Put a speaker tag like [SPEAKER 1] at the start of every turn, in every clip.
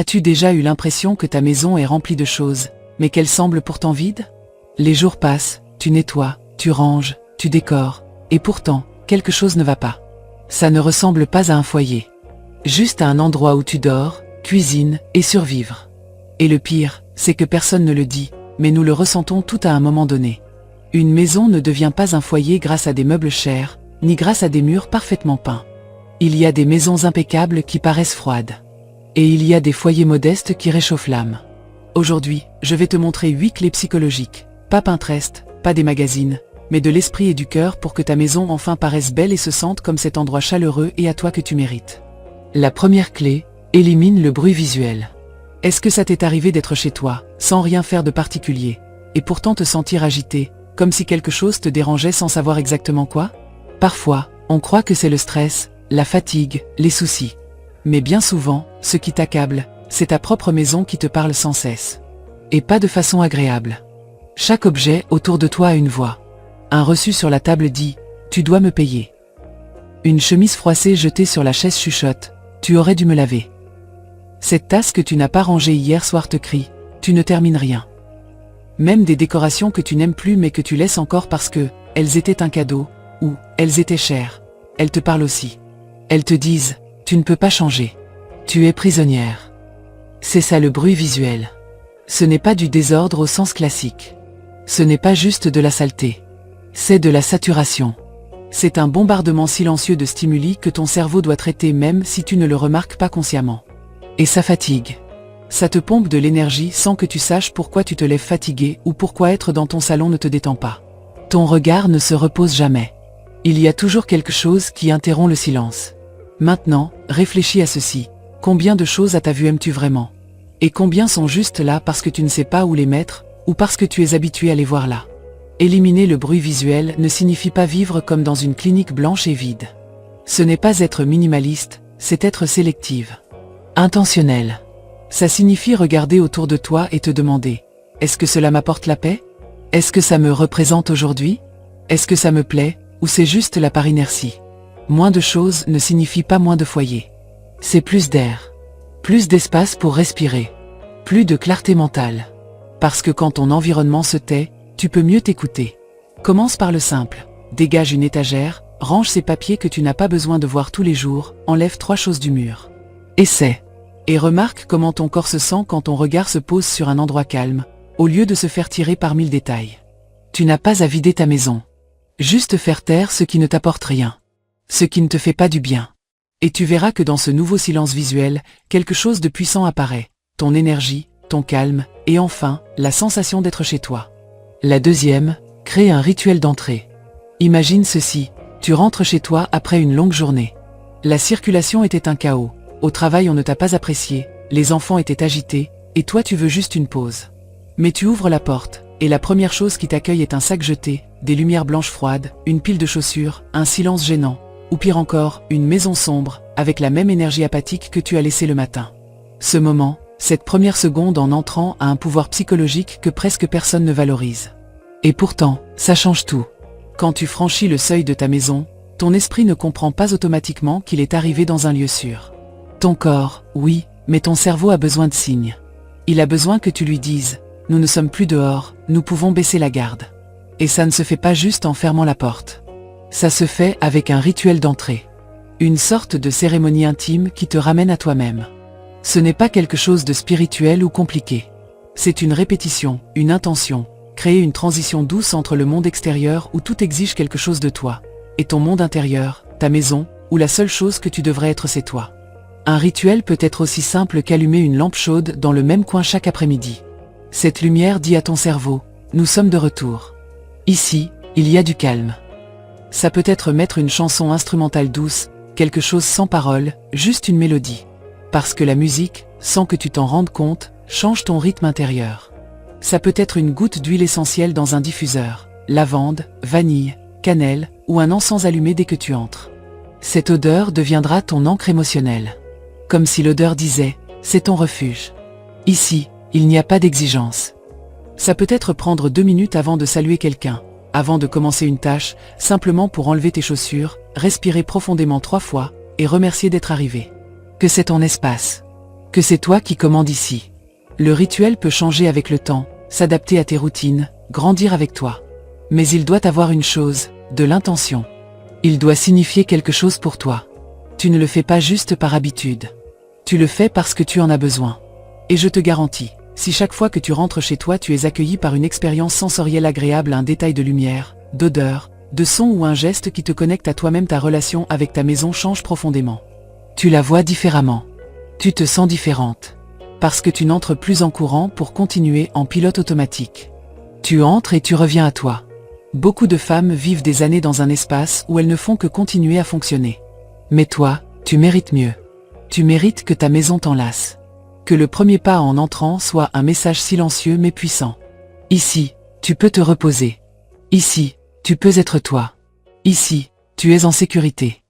[SPEAKER 1] As-tu déjà eu l'impression que ta maison est remplie de choses, mais qu'elle semble pourtant vide? Les jours passent, tu nettoies, tu ranges, tu décores, et pourtant, quelque chose ne va pas. Ça ne ressemble pas à un foyer. Juste à un endroit où tu dors, cuisines et survivre. Et le pire, c'est que personne ne le dit, mais nous le ressentons tout à un moment donné. Une maison ne devient pas un foyer grâce à des meubles chers, ni grâce à des murs parfaitement peints. Il y a des maisons impeccables qui paraissent froides. Et il y a des foyers modestes qui réchauffent l'âme. Aujourd'hui, je vais te montrer 8 clés psychologiques, pas Pinterest, pas des magazines, mais de l'esprit et du cœur pour que ta maison enfin paraisse belle et se sente comme cet endroit chaleureux et à toi que tu mérites. La première clé, élimine le bruit visuel. Est-ce que ça t'est arrivé d'être chez toi, sans rien faire de particulier, et pourtant te sentir agité, comme si quelque chose te dérangeait sans savoir exactement quoi? Parfois, on croit que c'est le stress, la fatigue, les soucis. Mais bien souvent, ce qui t'accable, c'est ta propre maison qui te parle sans cesse. Et pas de façon agréable. Chaque objet autour de toi a une voix. Un reçu sur la table dit « Tu dois me payer ». Une chemise froissée jetée sur la chaise chuchote « Tu aurais dû me laver ». Cette tasse que tu n'as pas rangée hier soir te crie « Tu ne termines rien ». Même des décorations que tu n'aimes plus mais que tu laisses encore parce que elles étaient un cadeau, ou elles étaient chères, elles te parlent aussi. Elles te disent « Tu ne peux pas changer. Tu es prisonnière ». C'est ça le bruit visuel. Ce n'est pas du désordre au sens classique. Ce n'est pas juste de la saleté. C'est de la saturation. C'est un bombardement silencieux de stimuli que ton cerveau doit traiter même si tu ne le remarques pas consciemment. Et ça fatigue. Ça te pompe de l'énergie sans que tu saches pourquoi tu te lèves fatigué ou pourquoi être dans ton salon ne te détend pas. Ton regard ne se repose jamais. Il y a toujours quelque chose qui interrompt le silence. Maintenant, réfléchis à ceci. Combien de choses à ta vue aimes-tu vraiment? Et combien sont juste là parce que tu ne sais pas où les mettre, ou parce que tu es habitué à les voir là? Éliminer le bruit visuel ne signifie pas vivre comme dans une clinique blanche et vide. Ce n'est pas être minimaliste, c'est être sélective. Intentionnel. Ça signifie regarder autour de toi et te demander « Est-ce que cela m'apporte la paix? Est-ce que ça me représente aujourd'hui? Est-ce que ça me plaît, ou c'est juste là par inertie ?» Moins de choses ne signifie pas moins de foyers. C'est plus d'air. Plus d'espace pour respirer. Plus de clarté mentale. Parce que quand ton environnement se tait, tu peux mieux t'écouter. Commence par le simple. Dégage une étagère, range ces papiers que tu n'as pas besoin de voir tous les jours, enlève 3 choses du mur. Essaie. Et remarque comment ton corps se sent quand ton regard se pose sur un endroit calme, au lieu de se faire tirer par 1000 détails. Tu n'as pas à vider ta maison. Juste faire taire ce qui ne t'apporte rien. Ce qui ne te fait pas du bien. Et tu verras que dans ce nouveau silence visuel, quelque chose de puissant apparaît. Ton énergie, ton calme, et enfin, la sensation d'être chez toi. La deuxième, crée un rituel d'entrée. Imagine ceci, tu rentres chez toi après une longue journée. La circulation était un chaos, au travail on ne t'a pas apprécié, les enfants étaient agités, et toi tu veux juste une pause. Mais tu ouvres la porte, et la première chose qui t'accueille est un sac jeté, des lumières blanches froides, une pile de chaussures, un silence gênant, ou pire encore, une maison sombre, avec la même énergie apathique que tu as laissée le matin. Ce moment, cette première seconde en entrant a un pouvoir psychologique que presque personne ne valorise. Et pourtant, ça change tout. Quand tu franchis le seuil de ta maison, ton esprit ne comprend pas automatiquement qu'il est arrivé dans un lieu sûr. Ton corps, oui, mais ton cerveau a besoin de signes. Il a besoin que tu lui dises « Nous ne sommes plus dehors, nous pouvons baisser la garde ». Et ça ne se fait pas juste en fermant la porte. Ça se fait avec un rituel d'entrée. Une sorte de cérémonie intime qui te ramène à toi-même. Ce n'est pas quelque chose de spirituel ou compliqué. C'est une répétition, une intention, créer une transition douce entre le monde extérieur où tout exige quelque chose de toi, et ton monde intérieur, ta maison, où la seule chose que tu devrais être c'est toi. Un rituel peut être aussi simple qu'allumer une lampe chaude dans le même coin chaque après-midi. Cette lumière dit à ton cerveau, nous sommes de retour. Ici, il y a du calme. Ça peut être mettre une chanson instrumentale douce, quelque chose sans parole, juste une mélodie. Parce que la musique, sans que tu t'en rendes compte, change ton rythme intérieur. Ça peut être une goutte d'huile essentielle dans un diffuseur, lavande, vanille, cannelle, ou un encens allumé dès que tu entres. Cette odeur deviendra ton ancre émotionnelle. Comme si l'odeur disait, c'est ton refuge. Ici, il n'y a pas d'exigence. Ça peut être prendre 2 minutes avant de saluer quelqu'un, avant de commencer une tâche, simplement pour enlever tes chaussures, respirer profondément 3 fois, et remercier d'être arrivé. Que c'est ton espace. que c'est toi qui commandes ici. Le rituel peut changer avec le temps, s'adapter à tes routines, grandir avec toi. Mais il doit avoir une chose, de l'intention. Il doit signifier quelque chose pour toi. Tu ne le fais pas juste par habitude. Tu le fais parce que tu en as besoin. Et je te garantis, si chaque fois que tu rentres chez toi tu es accueilli par une expérience sensorielle agréable, un détail de lumière, d'odeur, de son ou un geste qui te connecte à toi-même, ta relation avec ta maison change profondément. Tu la vois différemment. Tu te sens différente. Parce que tu n'entres plus en courant pour continuer en pilote automatique. Tu entres et tu reviens à toi. Beaucoup de femmes vivent des années dans un espace où elles ne font que continuer à fonctionner. Mais toi, tu mérites mieux. Tu mérites que ta maison t'enlace. Que le premier pas en entrant soit un message silencieux mais puissant. Ici, tu peux te reposer. Ici, tu peux être toi. Ici, tu es en sécurité.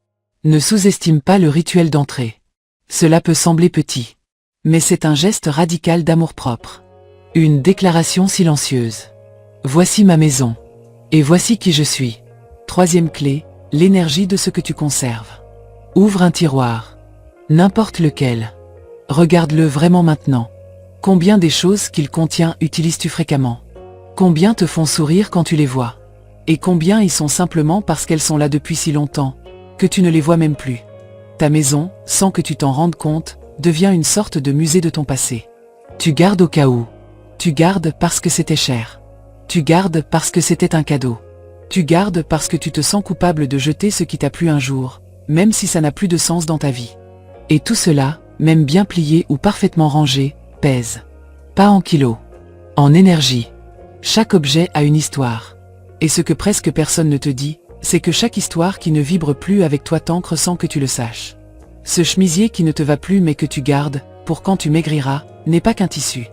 [SPEAKER 1] Ne sous-estime pas le rituel d'entrée. Cela peut sembler petit. Mais c'est un geste radical d'amour-propre. Une déclaration silencieuse. Voici ma maison. Et voici qui je suis. Troisième clé, l'énergie de ce que tu conserves. Ouvre un tiroir. N'importe lequel. Regarde-le vraiment maintenant. Combien des choses qu'il contient utilises-tu fréquemment? Combien te font sourire quand tu les vois? Et combien y sont simplement parce qu'elles sont là depuis si longtemps, que tu ne les vois même plus? Ta maison, sans que tu t'en rendes compte, devient une sorte de musée de ton passé. Tu gardes au cas où. Tu gardes parce que c'était cher. Tu gardes parce que c'était un cadeau. Tu gardes parce que tu te sens coupable de jeter ce qui t'a plu un jour, même si ça n'a plus de sens dans ta vie. Et tout cela, même bien plié ou parfaitement rangé, pèse. Pas en kilos. En énergie. Chaque objet a une histoire. Et ce que presque personne ne te dit, c'est que chaque histoire qui ne vibre plus avec toi t'ancre sans que tu le saches. Ce chemisier qui ne te va plus mais que tu gardes, pour quand tu maigriras, n'est pas qu'un tissu.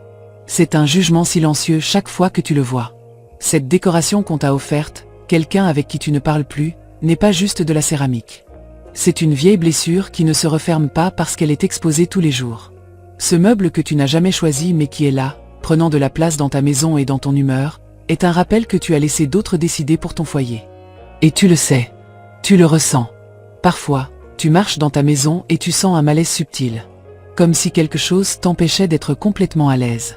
[SPEAKER 1] C'est un jugement silencieux chaque fois que tu le vois. Cette décoration qu'on t'a offerte, quelqu'un avec qui tu ne parles plus, n'est pas juste de la céramique. C'est une vieille blessure qui ne se referme pas parce qu'elle est exposée tous les jours. Ce meuble que tu n'as jamais choisi mais qui est là, prenant de la place dans ta maison et dans ton humeur, est un rappel que tu as laissé d'autres décider pour ton foyer. Et tu le sais. Tu le ressens. Parfois, tu marches dans ta maison et tu sens un malaise subtil. Comme si quelque chose t'empêchait d'être complètement à l'aise.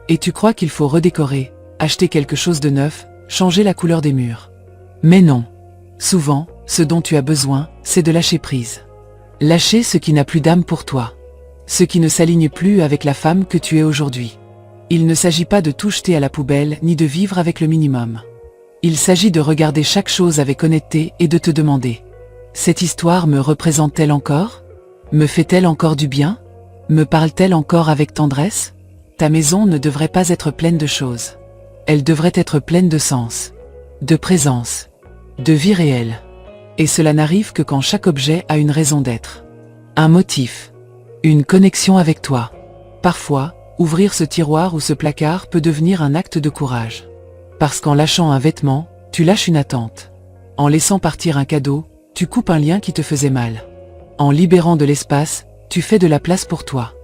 [SPEAKER 1] Et tu crois qu'il faut redécorer, acheter quelque chose de neuf, changer la couleur des murs. Mais non. Souvent, ce dont tu as besoin, c'est de lâcher prise. Lâcher ce qui n'a plus d'âme pour toi. Ce qui ne s'aligne plus avec la femme que tu es aujourd'hui. Il ne s'agit pas de tout jeter à la poubelle ni de vivre avec le minimum. Il s'agit de regarder chaque chose avec honnêteté et de te demander: cette histoire me représente-t-elle encore? Me fait-elle encore du bien? Me parle-t-elle encore avec tendresse? Ta maison ne devrait pas être pleine de choses. Elle devrait être pleine de sens, de présence, de vie réelle. Et cela n'arrive que quand chaque objet a une raison d'être. Un motif. Une connexion avec toi. Parfois, ouvrir ce tiroir ou ce placard peut devenir un acte de courage. Parce qu'en lâchant un vêtement, tu lâches une attente. En laissant partir un cadeau, tu coupes un lien qui te faisait mal. En libérant de l'espace, tu fais de la place pour toi.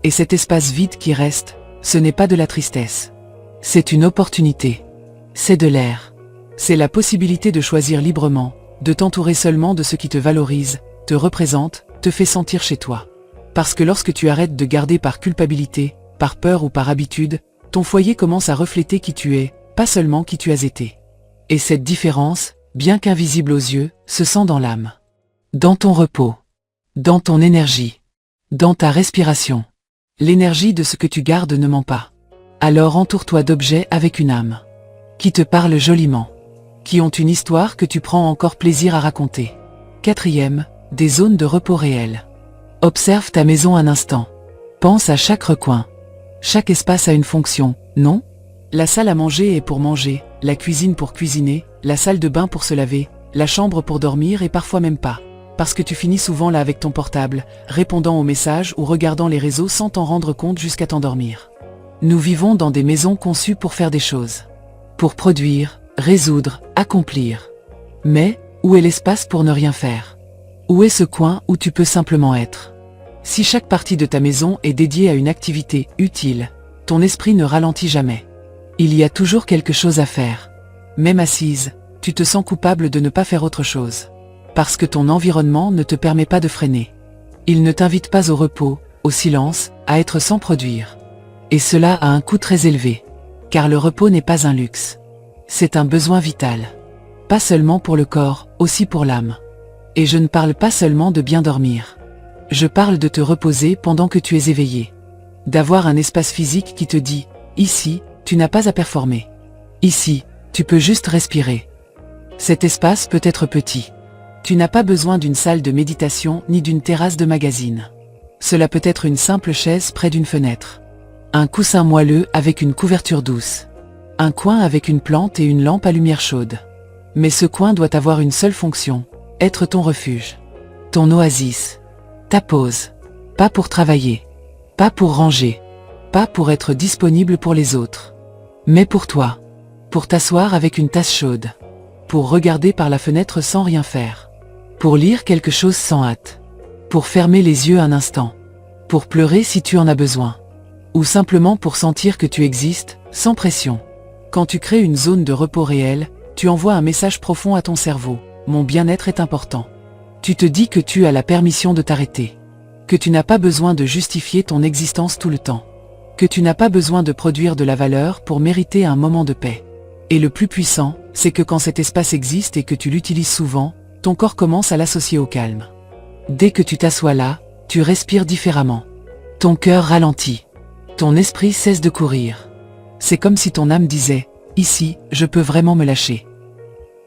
[SPEAKER 1] Et cet espace vide qui reste, ce n'est pas de la tristesse. C'est une opportunité. C'est de l'air. C'est la possibilité de choisir librement, de t'entourer seulement de ce qui te valorise, te représente, te fait sentir chez toi. Parce que lorsque tu arrêtes de garder par culpabilité, par peur ou par habitude, ton foyer commence à refléter qui tu es, pas seulement qui tu as été. Et cette différence, bien qu'invisible aux yeux, se sent dans l'âme. Dans ton repos. Dans ton énergie. Dans ta respiration. L'énergie de ce que tu gardes ne ment pas. Alors entoure-toi d'objets avec une âme. Qui te parlent joliment. Qui ont une histoire que tu prends encore plaisir à raconter. Quatrième, des zones de repos réelles. Observe ta maison un instant. Pense à chaque recoin. Chaque espace a une fonction, non? La salle à manger est pour manger, la cuisine pour cuisiner, la salle de bain pour se laver, la chambre pour dormir et parfois même pas. Parce que tu finis souvent là avec ton portable, répondant aux messages ou regardant les réseaux sans t'en rendre compte jusqu'à t'endormir. Nous vivons dans des maisons conçues pour faire des choses. Pour produire, résoudre, accomplir. Mais, où est l'espace pour ne rien faire? Où est ce coin où tu peux simplement être? Si chaque partie de ta maison est dédiée à une activité utile, ton esprit ne ralentit jamais. Il y a toujours quelque chose à faire. Même assise, tu te sens coupable de ne pas faire autre chose. Parce que ton environnement ne te permet pas de freiner. Il ne t'invite pas au repos, au silence, à être sans produire. Et cela a un coût très élevé. Car le repos n'est pas un luxe. C'est un besoin vital. Pas seulement pour le corps, aussi pour l'âme. Et je ne parle pas seulement de bien dormir. Je parle de te reposer pendant que tu es éveillé. D'avoir un espace physique qui te dit, ici, tu n'as pas à performer. Ici, tu peux juste respirer. Cet espace peut être petit. Tu n'as pas besoin d'une salle de méditation ni d'une terrasse de magazine. Cela peut être une simple chaise près d'une fenêtre. Un coussin moelleux avec une couverture douce. Un coin avec une plante et une lampe à lumière chaude. Mais ce coin doit avoir une seule fonction, être ton refuge. Ton oasis. Ta pause. Pas pour travailler. Pas pour ranger. Pas pour être disponible pour les autres. Mais pour toi. Pour t'asseoir avec une tasse chaude. Pour regarder par la fenêtre sans rien faire. Pour lire quelque chose sans hâte. Pour fermer les yeux un instant. Pour pleurer si tu en as besoin. Ou simplement pour sentir que tu existes, sans pression. Quand tu crées une zone de repos réel, tu envoies un message profond à ton cerveau. Mon bien-être est important. Tu te dis que tu as la permission de t'arrêter. Que tu n'as pas besoin de justifier ton existence tout le temps. Que tu n'as pas besoin de produire de la valeur pour mériter un moment de paix. Et le plus puissant, c'est que quand cet espace existe et que tu l'utilises souvent, ton corps commence à l'associer au calme. Dès que tu t'assois là, tu respires différemment. Ton cœur ralentit. Ton esprit cesse de courir. C'est comme si ton âme disait, ici, je peux vraiment me lâcher.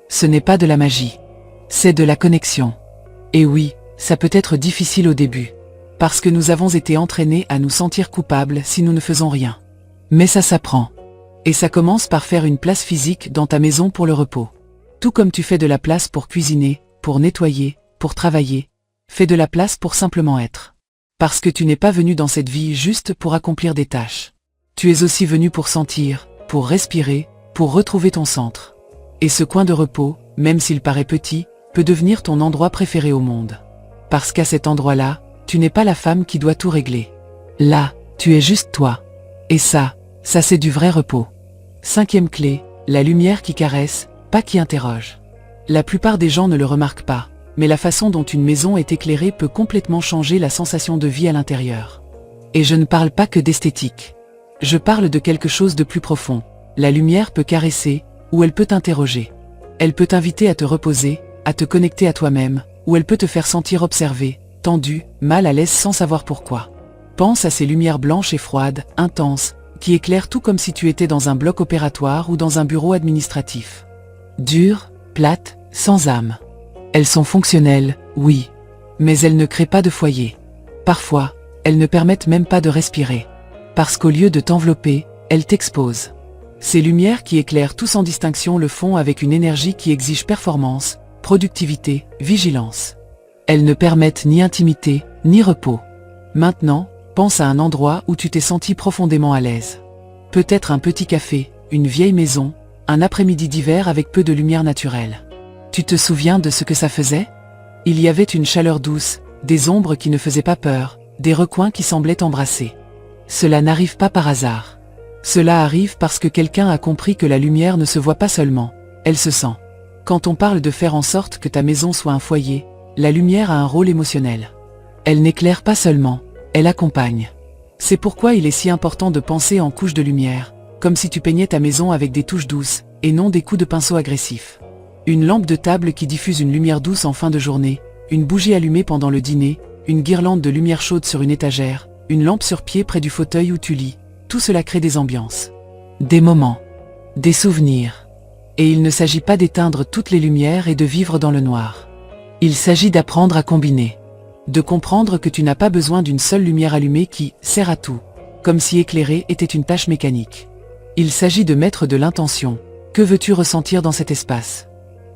[SPEAKER 1] Ce n'est pas de la magie. C'est de la connexion. Et oui, ça peut être difficile au début. Parce que nous avons été entraînés à nous sentir coupables si nous ne faisons rien. Mais ça s'apprend. Et ça commence par faire une place physique dans ta maison pour le repos. Tout comme tu fais de la place pour cuisiner, pour nettoyer, pour travailler, fais de la place pour simplement être. Parce que tu n'es pas venu dans cette vie juste pour accomplir des tâches. Tu es aussi venu pour sentir, pour respirer, pour retrouver ton centre. Et ce coin de repos, même s'il paraît petit, peut devenir ton endroit préféré au monde. Parce qu'à cet endroit-là, tu n'es pas la femme qui doit tout régler. Là, tu es juste toi. Et ça c'est du vrai repos. 5e clé, la lumière qui caresse, pas qui interroge. La plupart des gens ne le remarquent pas, mais la façon dont une maison est éclairée peut complètement changer la sensation de vie à l'intérieur. Et je ne parle pas que d'esthétique. Je parle de quelque chose de plus profond. La lumière peut caresser, ou elle peut t'interroger. Elle peut t'inviter à te reposer, à te connecter à toi-même, ou elle peut te faire sentir observé, tendu, mal à l'aise sans savoir pourquoi. Pense à ces lumières blanches et froides, intenses, qui éclairent tout comme si tu étais dans un bloc opératoire ou dans un bureau administratif. Dures, plates, sans âme. Elles sont fonctionnelles, oui. Mais elles ne créent pas de foyer. Parfois, elles ne permettent même pas de respirer. Parce qu'au lieu de t'envelopper, elles t'exposent. Ces lumières qui éclairent tout sans distinction le font avec une énergie qui exige performance, productivité, vigilance. Elles ne permettent ni intimité, ni repos. Maintenant, pense à un endroit où tu t'es senti profondément à l'aise. Peut-être un petit café, une vieille maison, un après-midi d'hiver avec peu de lumière naturelle. Tu te souviens de ce que ça faisait? Il y avait une chaleur douce, des ombres qui ne faisaient pas peur, des recoins qui semblaient t'embrasser. Cela n'arrive pas par hasard. Cela arrive parce que quelqu'un a compris que la lumière ne se voit pas seulement, elle se sent. Quand on parle de faire en sorte que ta maison soit un foyer, la lumière a un rôle émotionnel. Elle n'éclaire pas seulement, elle accompagne. C'est pourquoi il est si important de penser en couches de lumière, comme si tu peignais ta maison avec des touches douces, et non des coups de pinceau agressifs. Une lampe de table qui diffuse une lumière douce en fin de journée, une bougie allumée pendant le dîner, une guirlande de lumière chaude sur une étagère, une lampe sur pied près du fauteuil où tu lis, tout cela crée des ambiances. Des moments. Des souvenirs. Et il ne s'agit pas d'éteindre toutes les lumières et de vivre dans le noir. Il s'agit d'apprendre à combiner. De comprendre que tu n'as pas besoin d'une seule lumière allumée qui sert à tout, comme si éclairer était une tâche mécanique. Il s'agit de mettre de l'intention. Que veux-tu ressentir dans cet espace?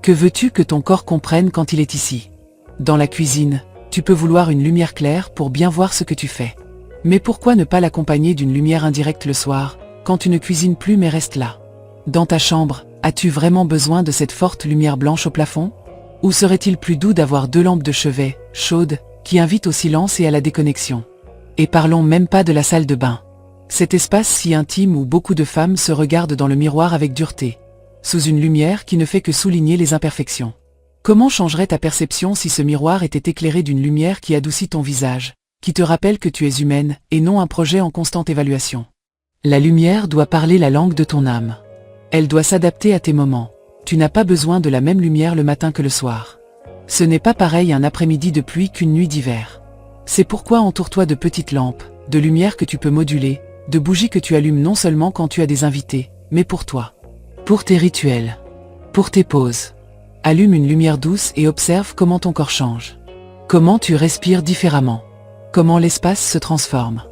[SPEAKER 1] Que veux-tu que ton corps comprenne quand il est ici? Dans la cuisine, tu peux vouloir une lumière claire pour bien voir ce que tu fais. Mais pourquoi ne pas l'accompagner d'une lumière indirecte le soir, quand tu ne cuisines plus mais restes là? Dans ta chambre, as-tu vraiment besoin de cette forte lumière blanche au plafond? Ou serait-il plus doux d'avoir 2 lampes de chevet, chaudes, qui invitent au silence et à la déconnexion? Et parlons même pas de la salle de bain. Cet espace si intime où beaucoup de femmes se regardent dans le miroir avec dureté, sous une lumière qui ne fait que souligner les imperfections. Comment changerait ta perception si ce miroir était éclairé d'une lumière qui adoucit ton visage, qui te rappelle que tu es humaine et non un projet en constante évaluation. La lumière doit parler la langue de ton âme. Elle doit s'adapter à tes moments. Tu n'as pas besoin de la même lumière le matin que le soir. Ce n'est pas pareil un après-midi de pluie qu'une nuit d'hiver. C'est pourquoi entoure-toi de petites lampes, de lumière que tu peux moduler, de bougies que tu allumes non seulement quand tu as des invités, mais pour toi. Pour tes rituels. Pour tes pauses. Allume une lumière douce et observe comment ton corps change. Comment tu respires différemment. Comment l'espace se transforme.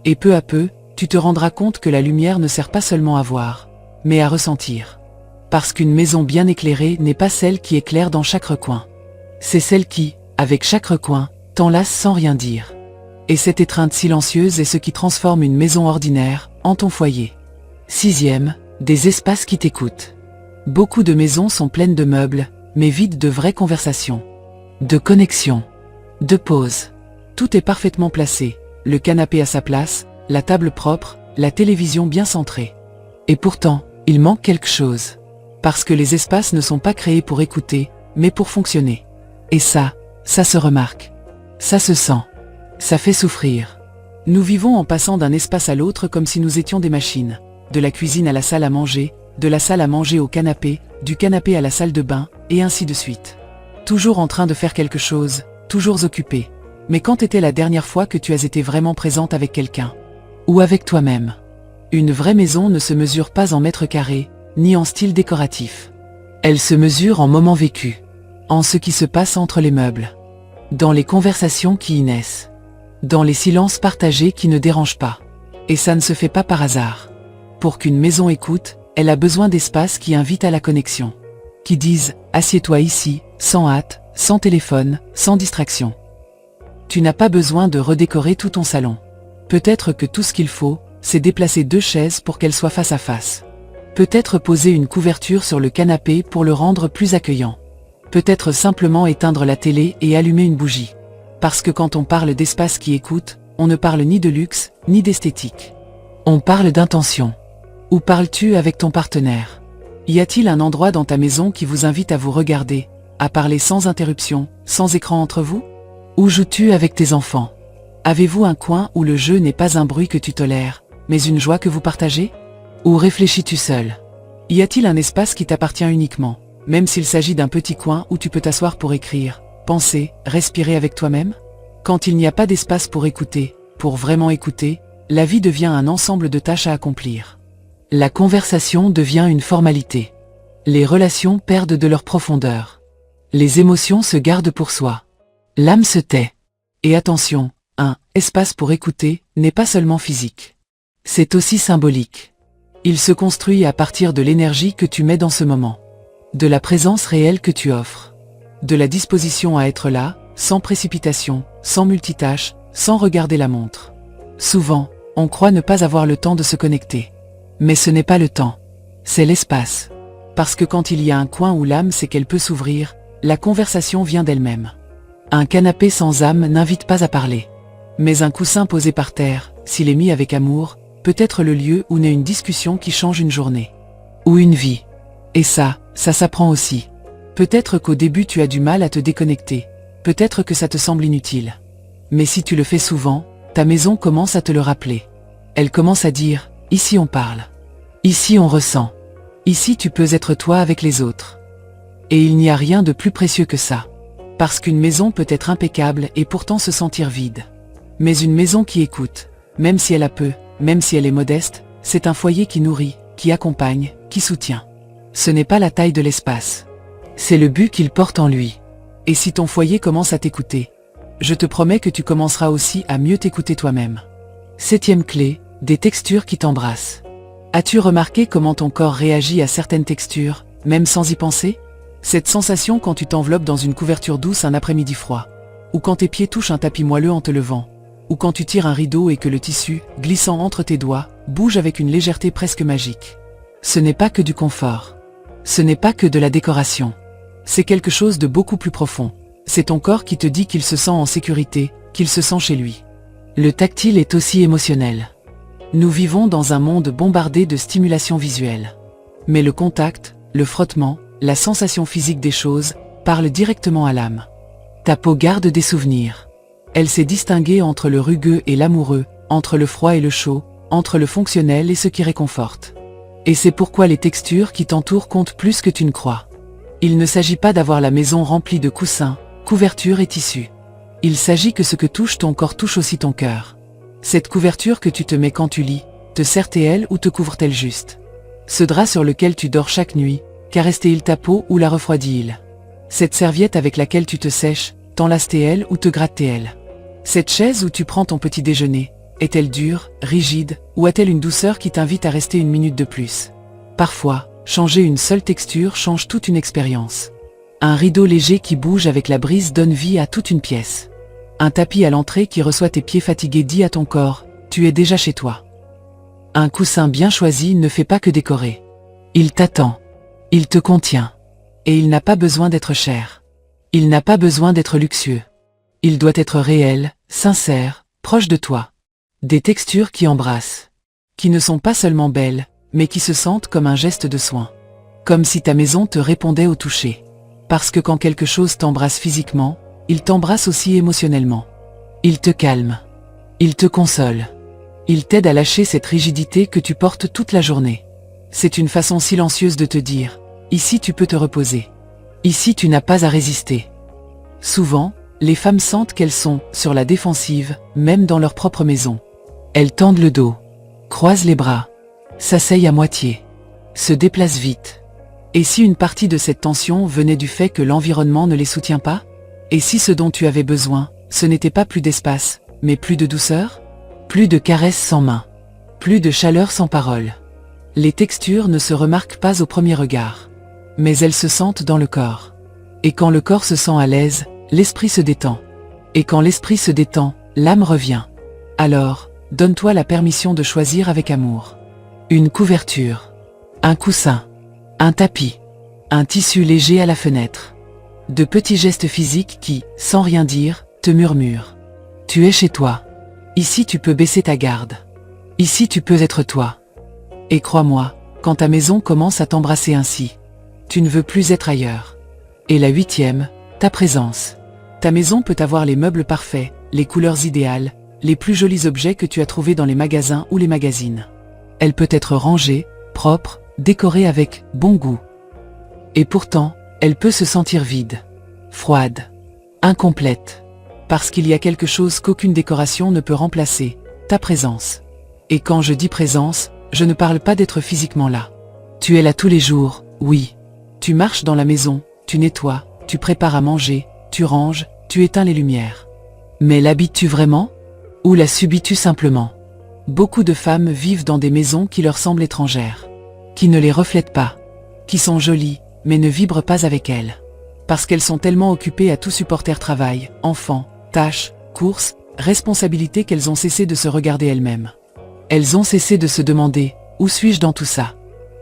[SPEAKER 1] Et peu à peu, tu te rendras compte que la lumière ne sert pas seulement à voir, mais à ressentir. Parce qu'une maison bien éclairée n'est pas celle qui éclaire dans chaque recoin. C'est celle qui, avec chaque recoin, t'enlace sans rien dire. Et cette étreinte silencieuse est ce qui transforme une maison ordinaire en ton foyer. 6e, des espaces qui t'écoutent. Beaucoup de maisons sont pleines de meubles, mais vides de vraies conversations. De connexions. De pauses. Tout est parfaitement placé, le canapé à sa place, la table propre, la télévision bien centrée. Et pourtant, il manque quelque chose. Parce que les espaces ne sont pas créés pour écouter, mais pour fonctionner. Et ça se remarque. Ça se sent. Ça fait souffrir. Nous vivons en passant d'un espace à l'autre comme si nous étions des machines. De la cuisine à la salle à manger, de la salle à manger au canapé, du canapé à la salle de bain, et ainsi de suite. Toujours en train de faire quelque chose, toujours occupé. Mais quand était la dernière fois que tu as été vraiment présente avec quelqu'un? Ou avec toi-même? Une vraie maison ne se mesure pas en mètres carrés, ni en style décoratif. Elle se mesure en moments vécus. En ce qui se passe entre les meubles. Dans les conversations qui y naissent. Dans les silences partagés qui ne dérangent pas. Et ça ne se fait pas par hasard. Pour qu'une maison écoute, elle a besoin d'espaces qui invitent à la connexion. Qui disent « assieds-toi ici, sans hâte, sans téléphone, sans distraction ». Tu n'as pas besoin de redécorer tout ton salon. Peut-être que tout ce qu'il faut, c'est déplacer 2 chaises pour qu'elles soient face à face. Peut-être poser une couverture sur le canapé pour le rendre plus accueillant. Peut-être simplement éteindre la télé et allumer une bougie. Parce que quand on parle d'espace qui écoute, on ne parle ni de luxe, ni d'esthétique. On parle d'intention. Où parles-tu avec ton partenaire? Y a-t-il un endroit dans ta maison qui vous invite à vous regarder, à parler sans interruption, sans écran entre vous? Où joues-tu avec tes enfants? Avez-vous un coin où le jeu n'est pas un bruit que tu tolères, mais une joie que vous partagez? Ou réfléchis-tu seul? Y a-t-il un espace qui t'appartient uniquement, même s'il s'agit d'un petit coin où tu peux t'asseoir pour écrire, penser, respirer avec toi-même? Quand il n'y a pas d'espace pour écouter, pour vraiment écouter, la vie devient un ensemble de tâches à accomplir. La conversation devient une formalité. Les relations perdent de leur profondeur. Les émotions se gardent pour soi. L'âme se tait. Et attention, un espace pour écouter n'est pas seulement physique. C'est aussi symbolique. Il se construit à partir de l'énergie que tu mets dans ce moment. De la présence réelle que tu offres. De la disposition à être là, sans précipitation, sans multitâche, sans regarder la montre. Souvent, on croit ne pas avoir le temps de se connecter. Mais ce n'est pas le temps. C'est l'espace. Parce que quand il y a un coin où l'âme sait qu'elle peut s'ouvrir, la conversation vient d'elle-même. Un canapé sans âme n'invite pas à parler. Mais un coussin posé par terre, s'il est mis avec amour, peut être le lieu où naît une discussion qui change une journée. Ou une vie. Et ça s'apprend aussi. Peut-être qu'au début tu as du mal à te déconnecter. Peut-être que ça te semble inutile. Mais si tu le fais souvent, ta maison commence à te le rappeler. Elle commence à dire, ici on parle. Ici on ressent. Ici tu peux être toi avec les autres. Et il n'y a rien de plus précieux que ça. Parce qu'une maison peut être impeccable et pourtant se sentir vide. Mais une maison qui écoute, même si elle a peu, même si elle est modeste, c'est un foyer qui nourrit, qui accompagne, qui soutient. Ce n'est pas la taille de l'espace. C'est le but qu'il porte en lui. Et si ton foyer commence à t'écouter, je te promets que tu commenceras aussi à mieux t'écouter toi-même. 7e clé, des textures qui t'embrassent. As-tu remarqué comment ton corps réagit à certaines textures, même sans y penser? Cette sensation quand tu t'enveloppes dans une couverture douce un après-midi froid. Ou quand tes pieds touchent un tapis moelleux en te levant. Ou quand tu tires un rideau et que le tissu, glissant entre tes doigts, bouge avec une légèreté presque magique. Ce n'est pas que du confort. Ce n'est pas que de la décoration. C'est quelque chose de beaucoup plus profond. C'est ton corps qui te dit qu'il se sent en sécurité, qu'il se sent chez lui. Le tactile est aussi émotionnel. Nous vivons dans un monde bombardé de stimulation visuelle. Mais le contact, le frottement, la sensation physique des choses, parlent directement à l'âme. Ta peau garde des souvenirs. Elle sait distinguer entre le rugueux et l'amoureux, entre le froid et le chaud, entre le fonctionnel et ce qui réconforte. Et c'est pourquoi les textures qui t'entourent comptent plus que tu ne crois. Il ne s'agit pas d'avoir la maison remplie de coussins, couvertures et tissus. Il s'agit que ce que touche ton corps touche aussi ton cœur. Cette couverture que tu te mets quand tu lis, te sert-elle ou te couvre-t-elle juste? Ce drap sur lequel tu dors chaque nuit, caresse-t-il ta peau ou la refroidit-il? Cette serviette avec laquelle tu te sèches, t'enlace-t-elle ou te gratte-t-elle? Cette chaise où tu prends ton petit déjeuner, est-elle dure, rigide, ou a-t-elle une douceur qui t'invite à rester une minute de plus? Parfois, changer une seule texture change toute une expérience. Un rideau léger qui bouge avec la brise donne vie à toute une pièce. Un tapis à l'entrée qui reçoit tes pieds fatigués dit à ton corps, tu es déjà chez toi. Un coussin bien choisi ne fait pas que décorer. Il t'attend. Il te contient. Et il n'a pas besoin d'être cher. Il n'a pas besoin d'être luxueux. Il doit être réel, sincère, proche de toi. Des textures qui embrassent. Qui ne sont pas seulement belles, mais qui se sentent comme un geste de soin. Comme si ta maison te répondait au toucher. Parce que quand quelque chose t'embrasse physiquement, il t'embrasse aussi émotionnellement. Il te calme. Il te console. Il t'aide à lâcher cette rigidité que tu portes toute la journée. C'est une façon silencieuse de te dire, ici tu peux te reposer. Ici tu n'as pas à résister. Souvent, les femmes sentent qu'elles sont sur la défensive, même dans leur propre maison. Elles tendent le dos, croisent les bras, s'asseyent à moitié, se déplacent vite. Et si une partie de cette tension venait du fait que l'environnement ne les soutient pas? Et si ce dont tu avais besoin, ce n'était pas plus d'espace, mais plus de douceur? Plus de caresses sans main. Plus de chaleur sans parole. Les textures ne se remarquent pas au premier regard. Mais elles se sentent dans le corps. Et quand le corps se sent à l'aise, l'esprit se détend. Et quand l'esprit se détend, l'âme revient. Alors, donne-toi la permission de choisir avec amour. Une couverture. Un coussin. Un tapis. Un tissu léger à la fenêtre. De petits gestes physiques qui, sans rien dire, te murmurent. Tu es chez toi. Ici tu peux baisser ta garde. Ici tu peux être toi. Et crois-moi, quand ta maison commence à t'embrasser ainsi, tu ne veux plus être ailleurs. Et la 8e, ta présence. Ta maison peut avoir les meubles parfaits, les couleurs idéales, les plus jolis objets que tu as trouvés dans les magasins ou les magazines. Elle peut être rangée, propre, décorée avec bon goût. Et pourtant, elle peut se sentir vide, froide, incomplète. Parce qu'il y a quelque chose qu'aucune décoration ne peut remplacer, ta présence. Et quand je dis présence, je ne parle pas d'être physiquement là. Tu es là tous les jours, oui. Tu marches dans la maison, tu nettoies, tu prépares à manger, tu ranges, tu éteins les lumières. Mais l'habites-tu vraiment? Ou la subis-tu simplement? Beaucoup de femmes vivent dans des maisons qui leur semblent étrangères, qui ne les reflètent pas, qui sont jolies, mais ne vibrent pas avec elles. Parce qu'elles sont tellement occupées à tout supporter travail, enfants, tâches, courses, responsabilités qu'elles ont cessé de se regarder elles-mêmes. Elles ont cessé de se demander, où suis-je dans tout ça?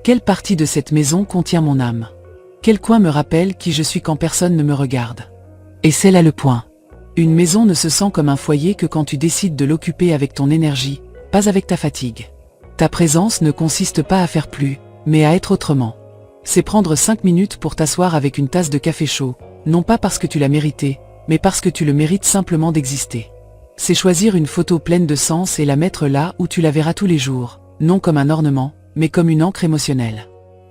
[SPEAKER 1] Quelle partie de cette maison contient mon âme? Quel coin me rappelle qui je suis quand personne ne me regarde? Et c'est là le point. Une maison ne se sent comme un foyer que quand tu décides de l'occuper avec ton énergie, pas avec ta fatigue. Ta présence ne consiste pas à faire plus, mais à être autrement. C'est prendre 5 minutes pour t'asseoir avec une tasse de café chaud, non pas parce que tu l'as mérité, mais parce que tu le mérites simplement d'exister. C'est choisir une photo pleine de sens et la mettre là où tu la verras tous les jours, non comme un ornement, mais comme une encre émotionnelle.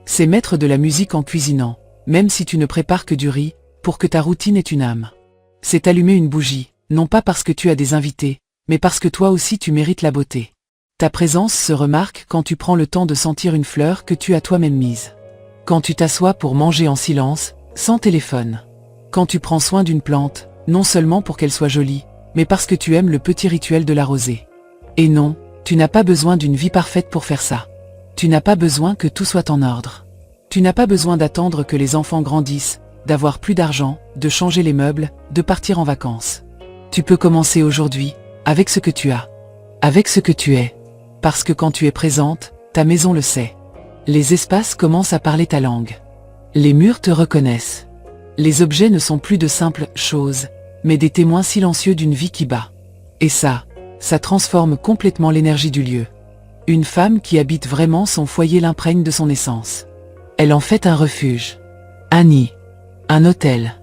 [SPEAKER 1] C'est mettre de la musique en cuisinant, même si tu ne prépares que du riz, pour que ta routine ait une âme. C'est allumer une bougie, non pas parce que tu as des invités, mais parce que toi aussi tu mérites la beauté. Ta présence se remarque quand tu prends le temps de sentir une fleur que tu as toi-même mise. Quand tu t'assois pour manger en silence, sans téléphone. Quand tu prends soin d'une plante, non seulement pour qu'elle soit jolie, mais parce que tu aimes le petit rituel de l'arroser. Et non, tu n'as pas besoin d'une vie parfaite pour faire ça. Tu n'as pas besoin que tout soit en ordre. Tu n'as pas besoin d'attendre que les enfants grandissent, d'avoir plus d'argent, de changer les meubles, de partir en vacances. Tu peux commencer aujourd'hui, avec ce que tu as. Avec ce que tu es. Parce que quand tu es présente, ta maison le sait. Les espaces commencent à parler ta langue. Les murs te reconnaissent. Les objets ne sont plus de simples choses, mais des témoins silencieux d'une vie qui bat. Et ça transforme complètement l'énergie du lieu. Une femme qui habite vraiment son foyer l'imprègne de son essence. Elle en fait un refuge, un nid, un hôtel.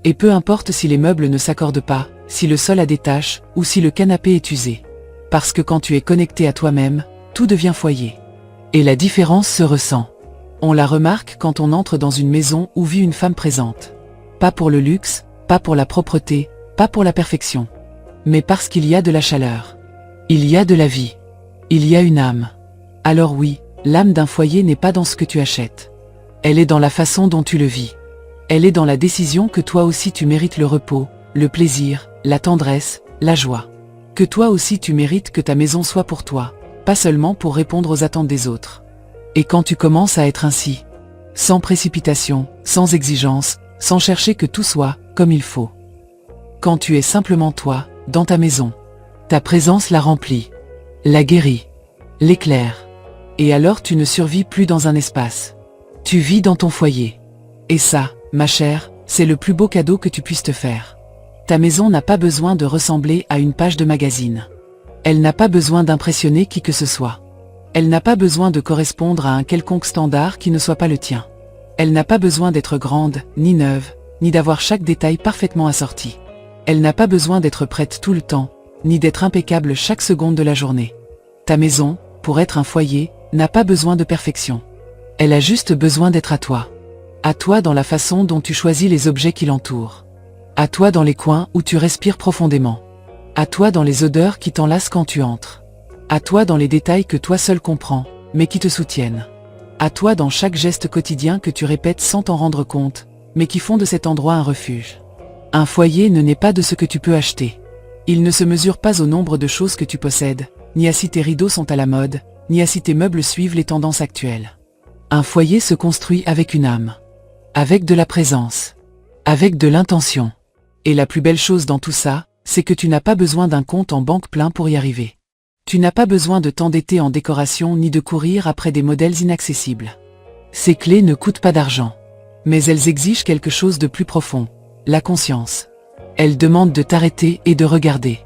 [SPEAKER 1] Et peu importe si les meubles ne s'accordent pas, si le sol a des taches ou si le canapé est usé. Parce que quand tu es connecté à toi-même, tout devient foyer. Et la différence se ressent. On la remarque quand on entre dans une maison où vit une femme présente. Pas pour le luxe, pas pour la propreté, pas pour la perfection. Mais parce qu'il y a de la chaleur. Il y a de la vie. Il y a une âme. Alors oui, l'âme d'un foyer n'est pas dans ce que tu achètes. Elle est dans la façon dont tu le vis. Elle est dans la décision que toi aussi tu mérites le repos, le plaisir, la tendresse, la joie. Que toi aussi tu mérites que ta maison soit pour toi, pas seulement pour répondre aux attentes des autres. Et quand tu commences à être ainsi, sans précipitation, sans exigence, sans chercher que tout soit comme il faut. Quand tu es simplement toi, dans ta maison, ta présence la remplit, la guérit, l'éclaire. Et alors tu ne survis plus dans un espace. Tu vis dans ton foyer. Et ça, ma chère, c'est le plus beau cadeau que tu puisses te faire. Ta maison n'a pas besoin de ressembler à une page de magazine. Elle n'a pas besoin d'impressionner qui que ce soit. Elle n'a pas besoin de correspondre à un quelconque standard qui ne soit pas le tien. Elle n'a pas besoin d'être grande, ni neuve, ni d'avoir chaque détail parfaitement assorti. Elle n'a pas besoin d'être prête tout le temps, ni d'être impeccable chaque seconde de la journée. Ta maison, pour être un foyer, n'a pas besoin de perfection. Elle a juste besoin d'être à toi. À toi dans la façon dont tu choisis les objets qui l'entourent. À toi dans les coins où tu respires profondément. À toi dans les odeurs qui t'enlacent quand tu entres. À toi dans les détails que toi seul comprends, mais qui te soutiennent. À toi dans chaque geste quotidien que tu répètes sans t'en rendre compte, mais qui font de cet endroit un refuge. Un foyer ne naît pas de ce que tu peux acheter. Il ne se mesure pas au nombre de choses que tu possèdes, ni à si tes rideaux sont à la mode, ni à si tes meubles suivent les tendances actuelles. Un foyer se construit avec une âme. Avec de la présence. Avec de l'intention. Et la plus belle chose dans tout ça, c'est que tu n'as pas besoin d'un compte en banque plein pour y arriver. Tu n'as pas besoin de t'endetter en décoration ni de courir après des modèles inaccessibles. Ces clés ne coûtent pas d'argent. Mais elles exigent quelque chose de plus profond, la conscience. Elles demandent de t'arrêter et de regarder.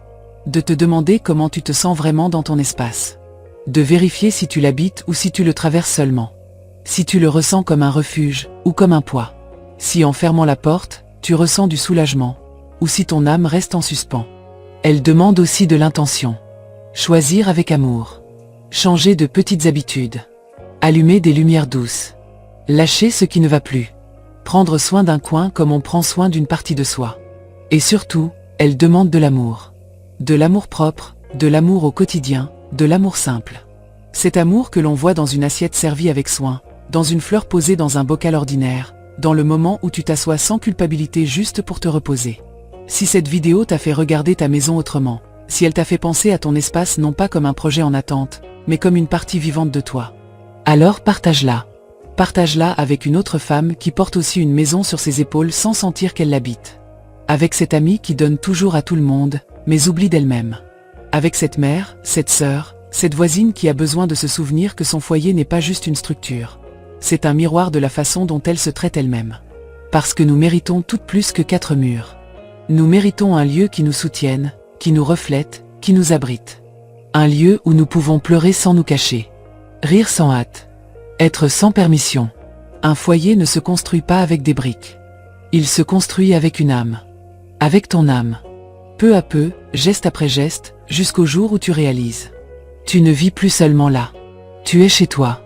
[SPEAKER 1] De te demander comment tu te sens vraiment dans ton espace. De vérifier si tu l'habites ou si tu le traverses seulement. Si tu le ressens comme un refuge ou comme un poids. Si en fermant la porte, tu ressens du soulagement. Ou si ton âme reste en suspens. Elles demandent aussi de l'intention. Choisir avec amour. Changer de petites habitudes. Allumer des lumières douces. Lâcher ce qui ne va plus. Prendre soin d'un coin comme on prend soin d'une partie de soi. Et surtout, elles demandent de l'amour. De l'amour propre, de l'amour au quotidien, de l'amour simple. Cet amour que l'on voit dans une assiette servie avec soin, dans une fleur posée dans un bocal ordinaire, dans le moment où tu t'assois sans culpabilité juste pour te reposer. Si cette vidéo t'a fait regarder ta maison autrement, si elle t'a fait penser à ton espace non pas comme un projet en attente, mais comme une partie vivante de toi, alors partage-la. Partage-la avec une autre femme qui porte aussi une maison sur ses épaules sans sentir qu'elle l'habite. Avec cette amie qui donne toujours à tout le monde, mais oublie d'elle-même. Avec cette mère, cette sœur, cette voisine qui a besoin de se souvenir que son foyer n'est pas juste une structure. C'est un miroir de la façon dont elle se traite elle-même. Parce que nous méritons toutes plus que 4 murs. Nous méritons un lieu qui nous soutienne, qui nous reflète, qui nous abrite. Un lieu où nous pouvons pleurer sans nous cacher. Rire sans hâte. Être sans permission. Un foyer ne se construit pas avec des briques. Il se construit avec une âme. Avec ton âme. Peu à peu, geste après geste, jusqu'au jour où tu réalises. Tu ne vis plus seulement là. Tu es chez toi.